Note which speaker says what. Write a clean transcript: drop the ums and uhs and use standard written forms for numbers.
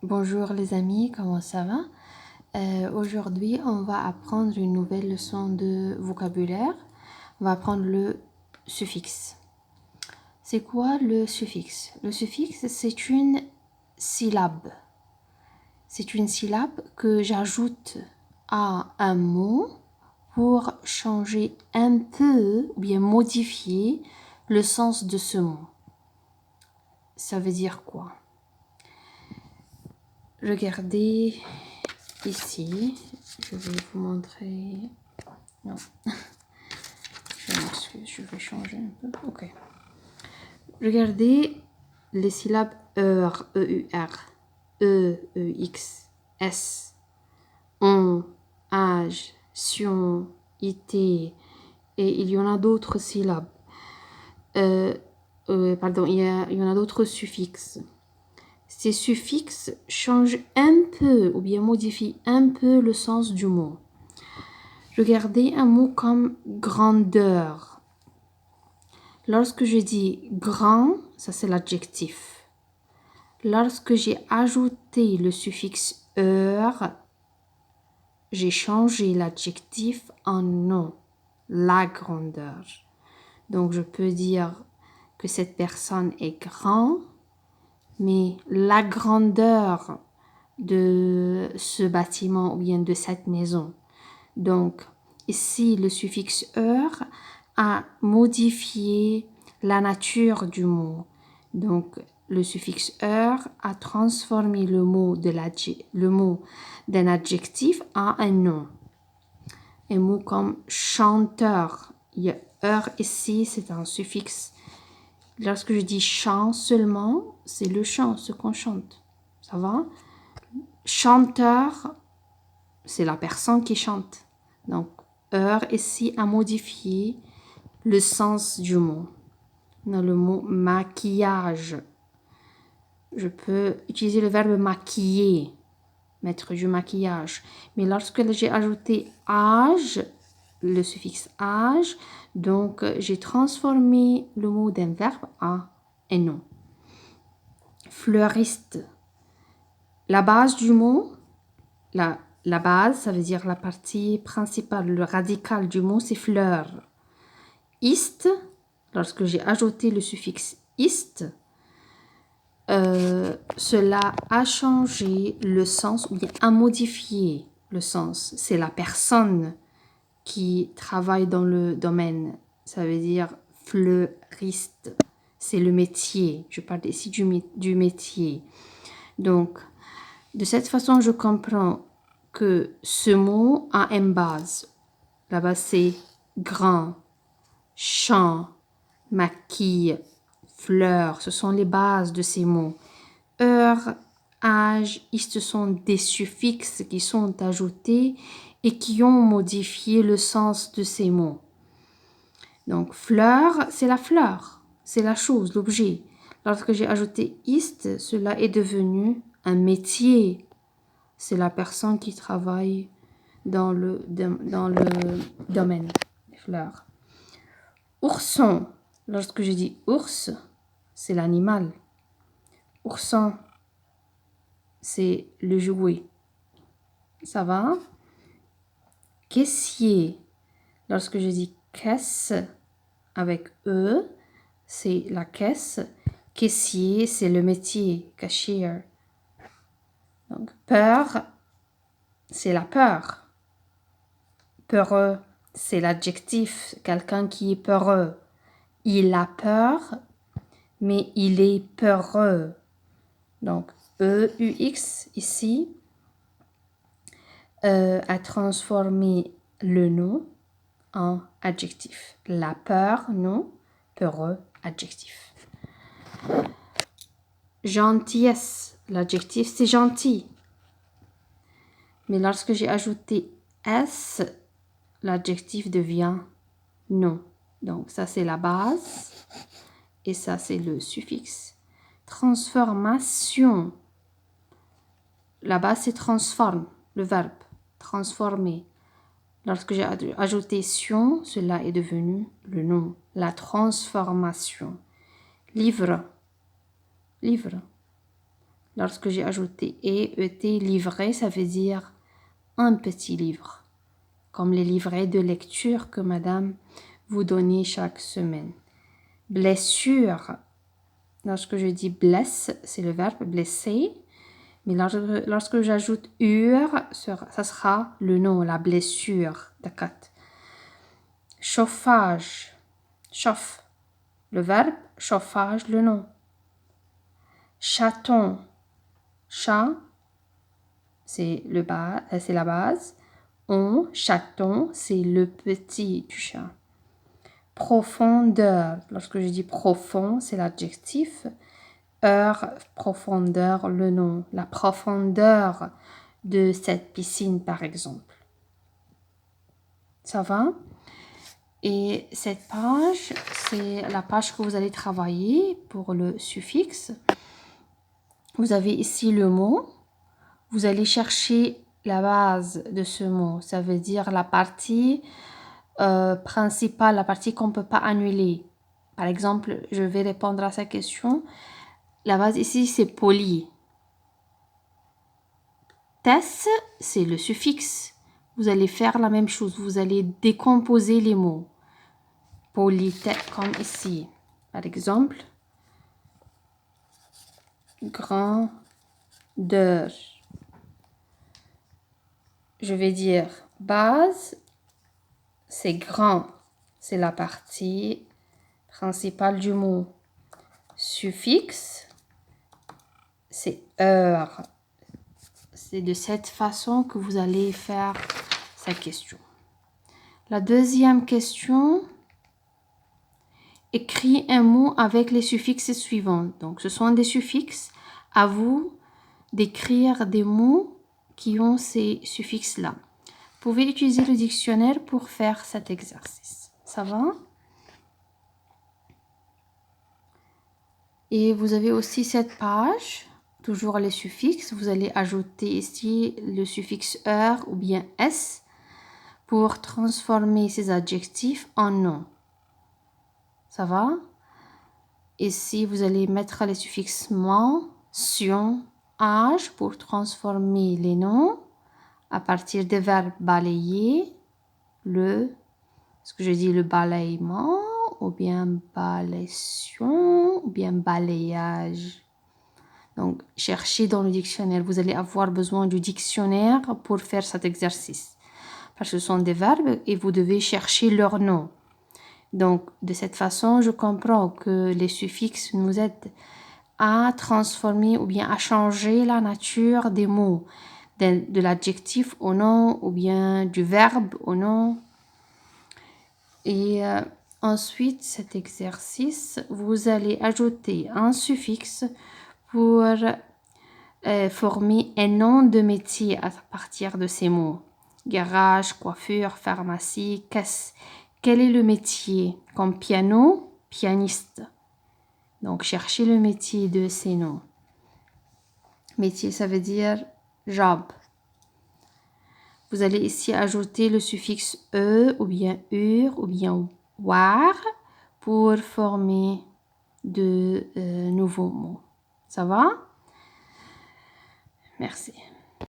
Speaker 1: Bonjour les amis, comment ça va? Aujourd'hui, on va apprendre une nouvelle leçon de vocabulaire. On va apprendre le suffixe. C'est quoi le suffixe? Le suffixe, c'est une syllabe. C'est une syllabe que j'ajoute à un mot pour changer un peu ou bien modifier le sens de ce mot. Ça veut dire quoi? Regardez ici, je vais vous montrer. Non, je m'excuse, je vais changer un peu. Ok. Regardez les syllabes EUR, EUR, E, EX, S, ON, âge, sion, IT, et il y en a d'autres syllabes. Pardon, il y en a d'autres suffixes. Ces suffixes changent un peu ou bien modifient un peu le sens du mot. Regardez un mot comme grandeur. Lorsque je dis grand, ça c'est l'adjectif. Lorsque j'ai ajouté le suffixe -eur, j'ai changé l'adjectif en nom, la grandeur. Donc je peux dire que cette personne est grande, mais la grandeur de ce bâtiment ou bien de cette maison. Donc, ici, le suffixe -eur a modifié la nature du mot. Donc, le suffixe -eur a transformé le mot d'un adjectif en un nom. Un mot comme chanteur. Il y a -eur ici, c'est un suffixe. Lorsque je dis chant seulement, c'est le chant, ce qu'on chante. Ça va? Chanteur, c'est la personne qui chante. Donc, -eur ici a modifié le sens du mot. Dans le mot maquillage, je peux utiliser le verbe maquiller, mettre du maquillage. Mais lorsque j'ai ajouté âge, le suffixe âge, donc j'ai transformé le mot d'un verbe en un nom. Fleuriste. La base du mot, la base, ça veut dire la partie principale, le radical du mot, c'est fleur. Ist, lorsque j'ai ajouté le suffixe ist, cela a changé le sens ou bien a modifié le sens. C'est la personne qui travaille dans le domaine. Ça veut dire fleuriste. C'est le métier. Je parle ici du métier. Donc, de cette façon, je comprends que ce mot a une base. La base, c'est grand, champ, maquille, fleur. Ce sont les bases de ces mots. Heure, âge, ce sont des suffixes qui sont ajoutés et qui ont modifié le sens de ces mots. Donc, fleur, c'est la fleur, c'est la chose, l'objet. Lorsque j'ai ajouté ist, cela est devenu un métier. C'est la personne qui travaille dans le domaine des fleurs. Ourson, lorsque je dis ours, c'est l'animal. Ourson, c'est le jouet. Ça va? Caissier, lorsque je dis caisse avec E, c'est la caisse. Caissier, c'est le métier, cashier. Donc, peur, c'est la peur. Peureux, c'est l'adjectif, quelqu'un qui est peureux. Il a peur, mais il est peureux. Donc, E-U-X, ici, a transformé le nom en adjectif. La peur, nom, peureux, adjectif. Gentillesse, l'adjectif, c'est gentil. Mais lorsque j'ai ajouté S, l'adjectif devient nom. Donc, ça, c'est la base. Et ça, c'est le suffixe. Transformation. La base, c'est transforme, le verbe. Transformer. Lorsque j'ai ajouté sion, cela est devenu le nom. La transformation. Livre. Livre. lorsque j'ai ajouté et, livret, ça veut dire un petit livre, comme les livrets de lecture que madame vous donnez chaque semaine. Blessure, lorsque je dis blesse, c'est le verbe blesser. Mais lorsque j'ajoute ur, ça sera le nom, la blessure. D'accord. Chauffage, chauffe, le verbe, chauffage, le nom. Chaton, chat, c'est la base. Chaton, c'est le petit du chat. Profondeur, lorsque je dis profond, c'est l'adjectif. Heure, profondeur, le nom. La profondeur de cette piscine, par exemple. Ça va? Et cette page, c'est la page que vous allez travailler pour le suffixe. Vous avez ici le mot. Vous allez chercher la base de ce mot. Ça veut dire la partie principale, la partie qu'on ne peut pas annuler. Par exemple, je vais répondre à sa question. La base ici, c'est poli. Tess, c'est le suffixe. Vous allez faire la même chose. Vous allez décomposer les mots. Politesse, comme ici. Par exemple, grandeur. Je vais dire base, c'est grand. C'est la partie principale du mot. Suffixe, c'est heure. C'est de cette façon que vous allez faire sa question. La deuxième question, écris un mot avec les suffixes suivants. Donc, ce sont des suffixes. À vous d'écrire des mots qui ont ces suffixes-là. Vous pouvez utiliser le dictionnaire pour faire cet exercice. Ça va? Et vous avez aussi cette page, toujours les suffixes. Vous allez ajouter ici le suffixe heure ou bien s pour transformer ces adjectifs en nom. Ça va? Ici, vous allez mettre les suffixes mention, âge pour transformer les noms à partir des verbes balayer, est-ce que je dis le balayement ou bien balayation ou bien balayage. Donc, cherchez dans le dictionnaire. Vous allez avoir besoin du dictionnaire pour faire cet exercice. Parce que ce sont des verbes et vous devez chercher leur nom. Donc, de cette façon, je comprends que les suffixes nous aident à transformer ou bien à changer la nature des mots, de l'adjectif au nom ou bien du verbe au nom. Et ensuite, cet exercice, vous allez ajouter un suffixe pour former un nom de métier à partir de ces mots. Garage, coiffure, pharmacie, caisse. Quel est le métier? Comme piano, pianiste. Donc, cherchez le métier de ces noms. Métier, ça veut dire job. Vous allez ici ajouter le suffixe e ou bien ur ou bien war pour former de nouveaux mots. Ça va? Merci.